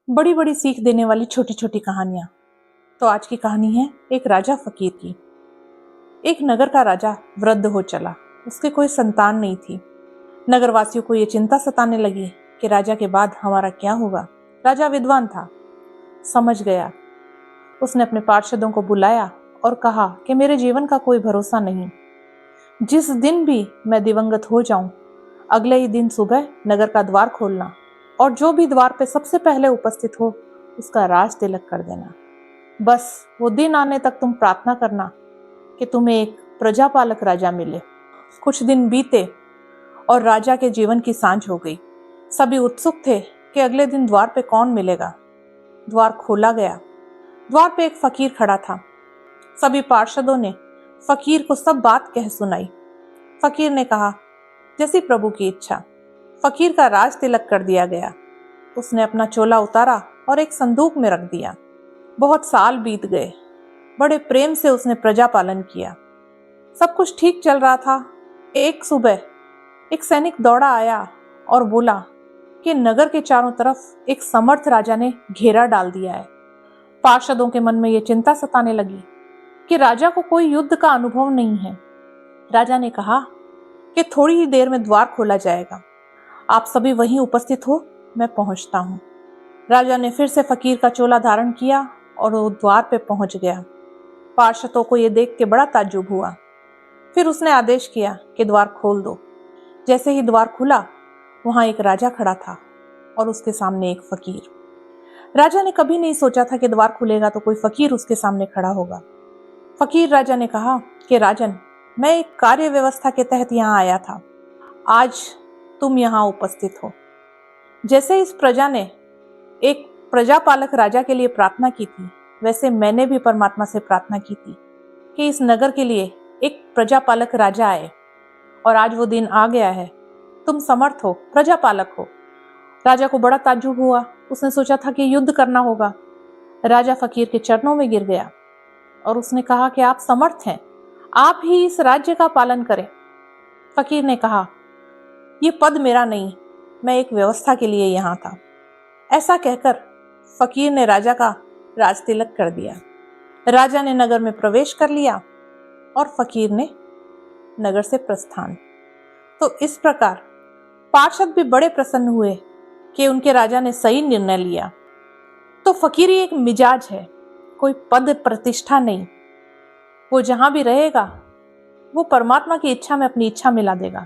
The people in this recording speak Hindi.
बड़ी बड़ी सीख देने वाली छोटी छोटी कहानियां। तो आज की कहानी है एक राजा फकीर की। एक नगर का राजा वृद्ध हो चला। उसके कोई संतान नहीं थी। नगरवासियों को ये चिंता सताने लगी कि राजा के बाद हमारा क्या होगा। राजा विद्वान था, समझ गया। उसने अपने पार्षदों को बुलाया और कहा कि मेरे जीवन का कोई भरोसा नहीं। जिस दिन भी मैं दिवंगत हो जाऊं, अगले ही दिन सुबह नगर का द्वार खोलना और जो भी द्वार पे सबसे पहले उपस्थित हो उसका राज तिलक कर देना। बस वो दिन आने तक तुम प्रार्थना करना कि तुम्हें एक प्रजापालक राजा मिले। कुछ दिन बीते और राजा के जीवन की सांझ हो गई। सभी उत्सुक थे कि अगले दिन द्वार पे कौन मिलेगा। द्वार खोला गया। द्वार पे एक फकीर खड़ा था। सभी पार्षदों ने फकीर को सब बात कह सुनाई। फकीर ने कहा, जैसी प्रभु की इच्छा। फकीर का राज तिलक कर दिया गया। उसने अपना चोला उतारा और एक संदूक में रख दिया। बहुत साल बीत गए। बड़े प्रेम से उसने प्रजा पालन किया। सब कुछ ठीक चल रहा था। एक सुबह एक सैनिक दौड़ा आया और बोला कि नगर के चारों तरफ एक समर्थ राजा ने घेरा डाल दिया है। पार्षदों के मन में यह चिंता सताने लगी कि राजा को कोई युद्ध का अनुभव नहीं है। राजा ने कहा कि थोड़ी ही देर में द्वार खोला जाएगा, आप सभी वहीं उपस्थित हो, मैं पहुंचता हूं। राजा ने फिर से फकीर का चोला धारण किया और वो द्वार पे पहुंच गया। पार्षदों को यह देख के बड़ा ताज्जुब हुआ। फिर उसने आदेश किया कि द्वार खोल दो। जैसे ही द्वार खुला, वहां एक राजा खड़ा था और उसके सामने एक फकीर। राजा ने कभी नहीं सोचा था कि द्वार खुलेगा तो कोई फकीर उसके सामने खड़ा होगा। फकीर राजा ने कहा कि राजन, मैं एक कार्य व्यवस्था के तहत यहाँ आया था। आज तुम यहाँ उपस्थित हो। जैसे इस प्रजा ने एक प्रजापालक राजा के लिए प्रार्थना की थी, वैसे मैंने भी परमात्मा से प्रार्थना की थी कि इस नगर के लिए एक प्रजापालक राजा आए, और आज वो दिन आ गया है। तुम समर्थ हो, प्रजापालक हो। राजा को बड़ा ताज्जुब हुआ। उसने सोचा था कि युद्ध करना होगा। राजा फकीर के चरणों में गिर गया और उसने कहा कि आप समर्थ हैं, आप ही इस राज्य का पालन करें। फकीर ने कहा, ये पद मेरा नहीं, मैं एक व्यवस्था के लिए यहाँ था। ऐसा कहकर फकीर ने राजा का राज तिलक कर दिया। राजा ने नगर में प्रवेश कर लिया और फकीर ने नगर से प्रस्थान। तो इस प्रकार पार्षद भी बड़े प्रसन्न हुए कि उनके राजा ने सही निर्णय लिया। तो फकीरी एक मिजाज है, कोई पद प्रतिष्ठा नहीं। वो जहां भी रहेगा वो परमात्मा की इच्छा में अपनी इच्छा मिला देगा।